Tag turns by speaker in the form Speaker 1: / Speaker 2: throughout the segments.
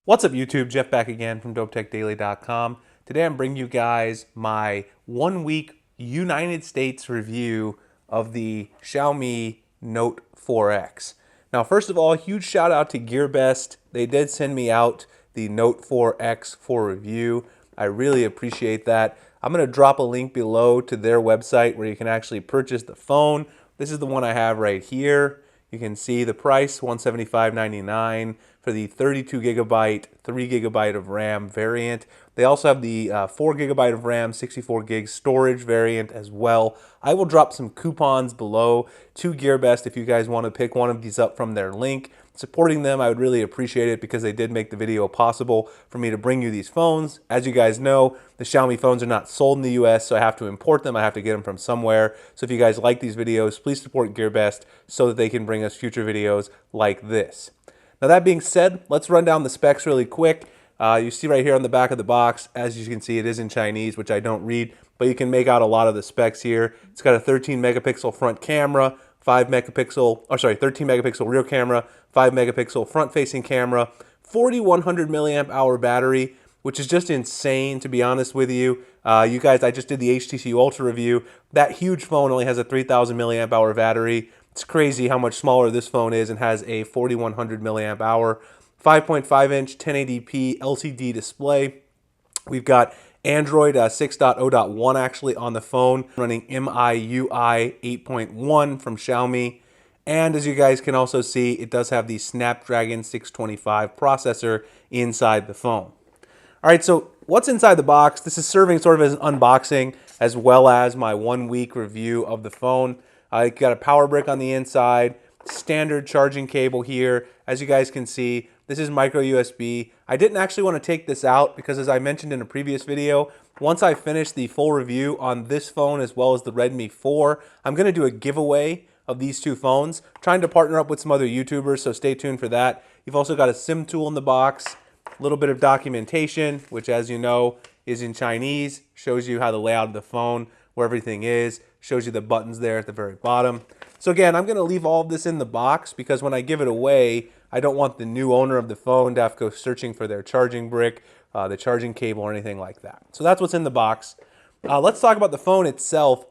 Speaker 1: What's up YouTube? Jeff back again from dopetechdaily.com. Today I'm bringing you guys my 1 week United States review of the Xiaomi Note 4X. Now first of all, huge shout out to GearBest. They did send me out the Note 4X for review. I really appreciate that. I'm going to drop a link below to their website where you can actually purchase the phone. This is the one I have right here. You can see the price, $175.99 for the 32 gigabyte, 3 gigabyte of RAM variant. They also have the 4 gigabyte of RAM, 64 gig storage variant as well. I will drop some coupons below to GearBest if you guys want to pick one of these up from their link. Supporting them, I would really appreciate it because they did make the video possible for me to bring you these phones. As you guys know, the Xiaomi phones are not sold in the US, so I have to import them. I have to get them from somewhere. So if you guys like these videos, please support GearBest so that they can bring us future videos like this. Now that being said, let's run down the specs really quick. You see right here on the back of the box, as you can see, it is in Chinese, which I don't read, but you can make out a lot of the specs here. It's got a 13 megapixel front camera, 13 megapixel rear camera, 5 megapixel front facing camera, 4100 milliamp hour battery, which is just insane to be honest with you. You guys, I just did the HTC Ultra review. That huge phone only has a 3000 milliamp hour battery. It's crazy how much smaller this phone is and has a 4100 milliamp hour, 5.5 inch 1080p LCD display. We've got Android 6.0.1 actually on the phone, running MIUI 8.1 from Xiaomi. And as you guys can also see, it does have the Snapdragon 625 processor inside the phone. All right, so what's inside the box? This is serving sort of as an unboxing as well as my 1 week review of the phone. It's got a power brick on the inside, standard charging cable here. As you guys can see, this is micro USB. I didn't actually want to take this out because, as I mentioned in a previous video, once I finish the full review on this phone as well as the Redmi 4, I'm going to do a giveaway of these two phones. I'm trying to partner up with some other YouTubers, so stay tuned for that. You've also got a SIM tool in the box, a little bit of documentation, which as you know is in Chinese, shows you how the layout of the phone, where everything is, shows you the buttons there at the very bottom. So again, I'm going to leave all of this in the box because when I give it away, I don't want the new owner of the phone to have to go searching for their charging brick, the charging cable, or anything like that. So that's what's in the box. Let's talk about the phone itself.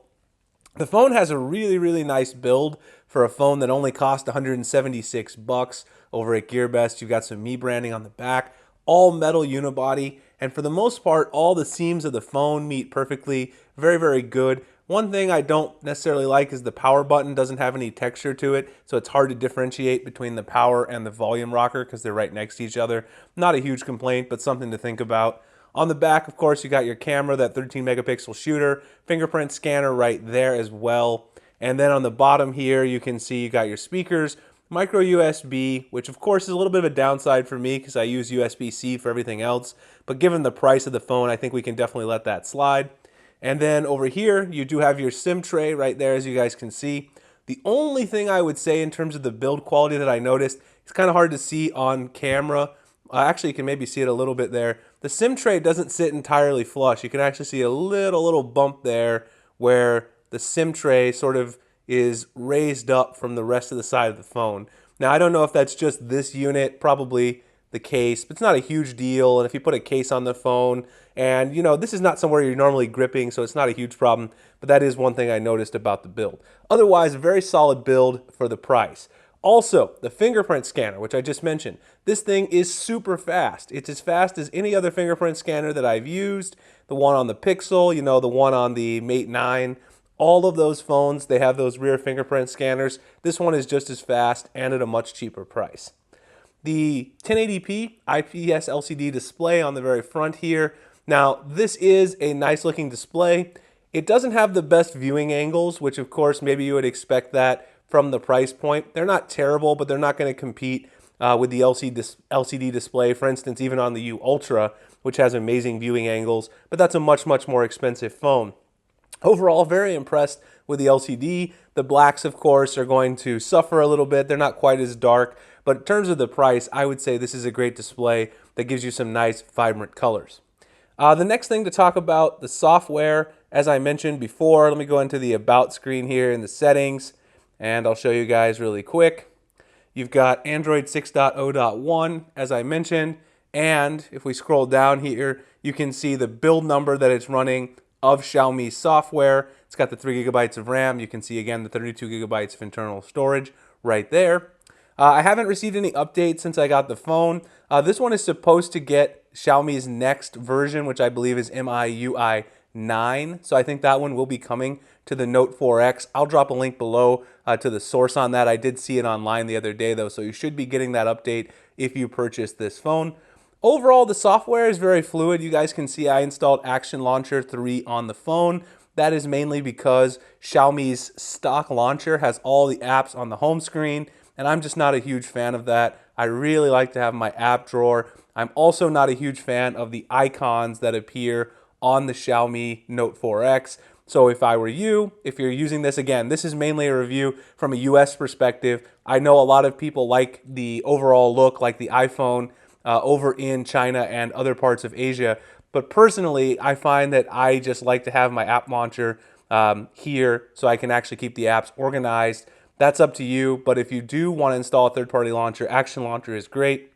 Speaker 1: The phone has a really, really nice build for a phone that only cost 176 bucks over at GearBest. You've got some Mi branding on the back, all metal unibody, and for the most part, all the seams of the phone meet perfectly. Very, very good. One thing I don't necessarily like is the power button doesn't have any texture to it, so it's hard to differentiate between the power and the volume rocker because they're right next to each other. Not a huge complaint, but something to think about. On the back, of course, you got your camera, that 13 megapixel shooter, fingerprint scanner right there as well. And then on the bottom here, you can see you got your speakers, micro USB, which of course is a little bit of a downside for me because I use USB-C for everything else. But given the price of the phone, I think we can definitely let that slide. And then over here, you do have your SIM tray right there, as you guys can see. The only thing I would say in terms of the build quality that I noticed, it's kind of hard to see on camera. Actually, you can maybe see it a little bit there. The SIM tray doesn't sit entirely flush. You can actually see a little bump there where the SIM tray sort of is raised up from the rest of the side of the phone. Now, I don't know if that's just this unit, probably the case, but it's not a huge deal. And if you put a case on the phone, and you know, this is not somewhere you're normally gripping, so it's not a huge problem, but that is one thing I noticed about the build. Otherwise, a very solid build for the price. Also, the fingerprint scanner, which I just mentioned, this thing is super fast. It's as fast as any other fingerprint scanner that I've used. The one on the Pixel, you know, the one on the Mate 9, all of those phones, they have those rear fingerprint scanners. This one is just as fast and at a much cheaper price. The 1080p IPS LCD display on the very front here. Now, this is a nice looking display. It doesn't have the best viewing angles, which of course maybe you would expect that from the price point. They're not terrible, but they're not going to compete with the LCD display, for instance, even on the U Ultra, which has amazing viewing angles, but that's a much, much more expensive phone. Overall, very impressed with the LCD. The blacks, of course, are going to suffer a little bit. They're not quite as dark, but in terms of the price, I would say this is a great display that gives you some nice, vibrant colors. The next thing to talk about, the software, as I mentioned before, let me go into the About screen here in the settings, and I'll show you guys really quick. You've got Android 6.0.1, as I mentioned, And if we scroll down here, you can see the build number that it's running of Xiaomi software. It's got the 3 gigabytes of RAM. You can see again the 32 gigabytes of internal storage right there. I haven't received any updates since I got the phone. This one is supposed to get Xiaomi's next version, which I believe is MIUI 9. So I think that one will be coming to the Note 4X. I'll drop a link below to the source on that. I did see it online the other day though, so you should be getting that update if you purchase this phone. Overall, the software is very fluid. You guys can see I installed Action Launcher 3 on the phone. That is mainly because Xiaomi's stock launcher has all the apps on the home screen, and I'm just not a huge fan of that. I really like to have my app drawer. I'm also not a huge fan of the icons that appear on the Xiaomi Note 4X. So if I were you, if you're using this, again, this is mainly a review from a US perspective. I know a lot of people like the overall look, like the iPhone over in China and other parts of Asia. But personally, I find that I just like to have my app launcher here so I can actually keep the apps organized. That's up to you, but if you do want to install a third-party launcher, Action Launcher is great.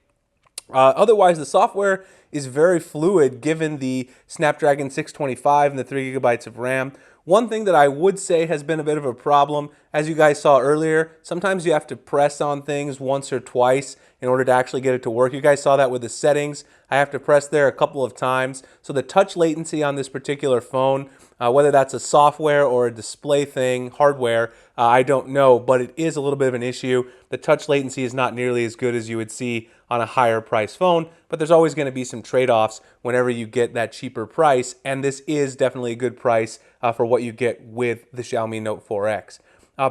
Speaker 1: Otherwise, the software is very fluid given the Snapdragon 625 and the 3 gigabytes of RAM. One thing that I would say has been a bit of a problem, as you guys saw earlier, sometimes you have to press on things once or twice in order to actually get it to work. You guys saw that with the settings. I have to press there a couple of times. So the touch latency on this particular phone, whether that's a software or a display thing, hardware, I don't know, but it is a little bit of an issue. The touch latency is not nearly as good as you would see on a higher price phone, but there's always going to be some trade-offs whenever you get that cheaper price, and this is definitely a good price for what you get with the Xiaomi Note 4X.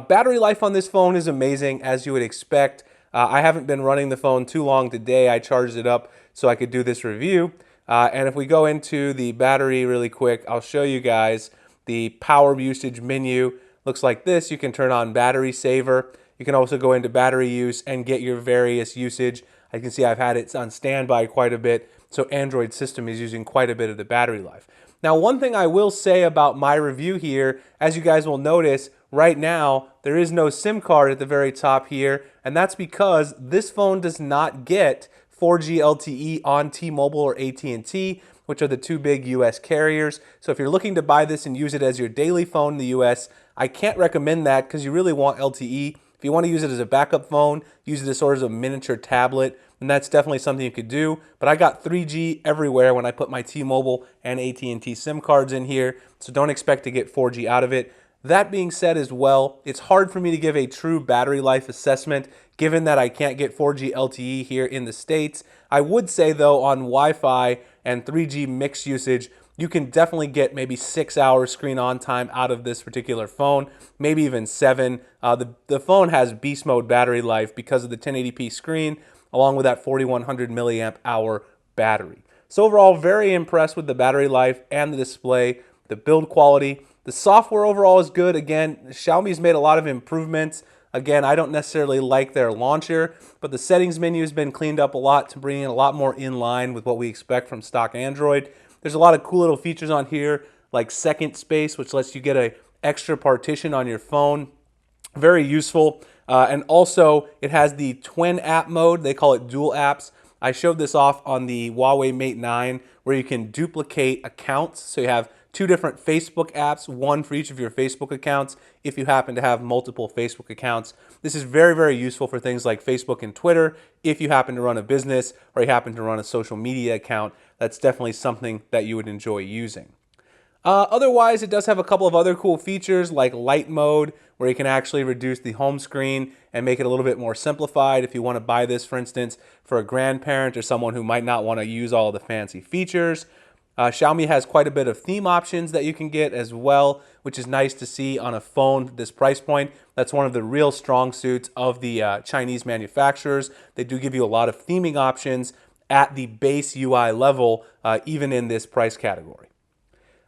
Speaker 1: Battery life on this phone is amazing, as you would expect. I haven't been running the phone too long today. I charged it up so I could do this review. And if we go into the battery really quick, I'll show you guys the power usage menu. Looks like this. You can turn on battery saver. You can also go into battery use and get your various usage. I can see I've had it on standby quite a bit, so Android system is using quite a bit of the battery life. Now, one thing I will say about my review here, as you guys will notice, right now, there is no SIM card at the very top here, and that's because this phone does not get 4G LTE on T-Mobile or AT&T, which are the two big US carriers. So if you're looking to buy this and use it as your daily phone in the US, I can't recommend that because you really want LTE. If you want to use it as a backup phone, use it as sort of a miniature tablet, and that's definitely something you could do. But I got 3G everywhere when I put my T-Mobile and AT&T SIM cards in here, so don't expect to get 4G out of it. That being said as well, it's hard for me to give a true battery life assessment given that I can't get 4G LTE here in the States. I would say though on Wi-Fi and 3G mixed usage, you can definitely get maybe 6 hours screen on time out of this particular phone, maybe even 7. The phone has beast mode battery life because of the 1080p screen, along with that 4100 milliamp hour battery. So overall, very impressed with the battery life and the display, the build quality. The software overall is good. Again, Xiaomi's made a lot of improvements. Again, I don't necessarily like their launcher, but the settings menu has been cleaned up a lot to bring in a lot more in line with what we expect from stock Android. There's a lot of cool little features on here, like second space, which lets you get an extra partition on your phone. Very useful. And also, it has the twin app mode. They call it dual apps. I showed this off on the Huawei Mate 9, where you can duplicate accounts. So you have two different Facebook apps, one for each of your Facebook accounts if you happen to have multiple Facebook accounts. This is very, very useful for things like Facebook and Twitter. If you happen to run a business or you happen to run a social media account, that's definitely something that you would enjoy using. Otherwise, it does have a couple of other cool features like light mode, where you can actually reduce the home screen and make it a little bit more simplified if you want to buy this, for instance, for a grandparent or someone who might not want to use all the fancy features. Xiaomi has quite a bit of theme options that you can get as well, which is nice to see on a phone at this price point. That's one of the real strong suits of the Chinese manufacturers. They do give you a lot of theming options at the base UI level, even in this price category.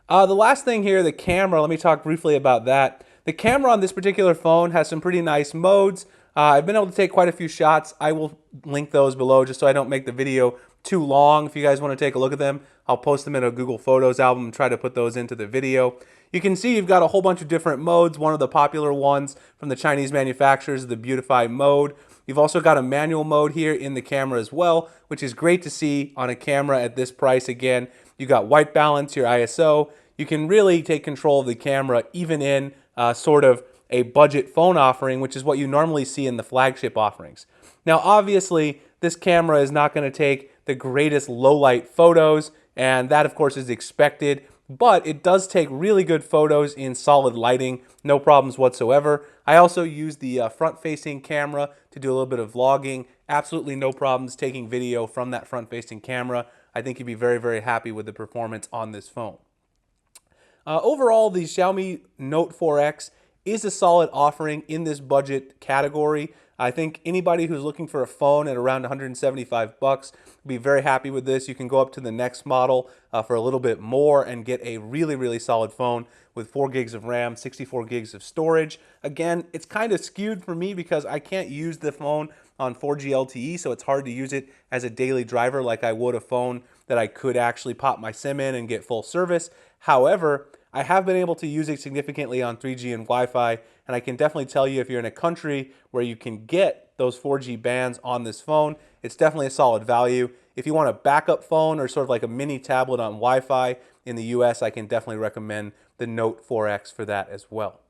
Speaker 1: The last thing here, the camera, let me talk briefly about that. The camera on this particular phone has some pretty nice modes. I've been able to take quite a few shots. I will link those below just so I don't make the video too long. If you guys want to take a look at them, I'll post them in a Google Photos album and try to put those into the video. You can see you've got a whole bunch of different modes. One of the popular ones from the Chinese manufacturers is the Beautify mode. You've also got a manual mode here in the camera as well, which is great to see on a camera at this price. Again, you got white balance, your ISO. You can really take control of the camera even in sort of a budget phone offering, which is what you normally see in the flagship offerings. Now, obviously, this camera is not going to take the greatest low light photos, and that of course is expected, but it does take really good photos in solid lighting, no problems whatsoever. I also use the front-facing camera to do a little bit of vlogging. Absolutely no problems taking video from that front-facing camera. I think you'd be very, very happy with the performance on this phone. Overall, the Xiaomi Note 4X is a solid offering in this budget category. I think anybody who's looking for a phone at around 175 bucks will be very happy with this. You can go up to the next model for a little bit more and get a really, really solid phone with 4 gigs of RAM, 64 gigs of storage. Again, it's kind of skewed for me because I can't use the phone on 4G LTE, so it's hard to use it as a daily driver like I would a phone that I could actually pop my SIM in and get full service. However, I have been able to use it significantly on 3G and Wi-Fi, and I can definitely tell you if you're in a country where you can get those 4G bands on this phone, it's definitely a solid value. If you want a backup phone or sort of like a mini tablet on Wi-Fi in the US, I can definitely recommend the Note 4X for that as well.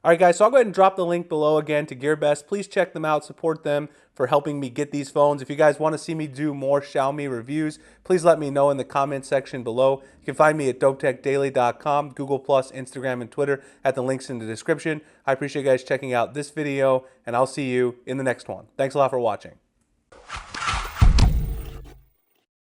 Speaker 1: All right, guys, so I'll go ahead and drop the link below again to GearBest. Please check them out, support them for helping me get these phones. If you guys want to see me do more Xiaomi reviews, please let me know in the comment section below. You can find me at dopetechdaily.com, Google+, Instagram, and Twitter at the links in the description. I appreciate you guys checking out this video, and I'll see you in the next one. Thanks a lot for watching.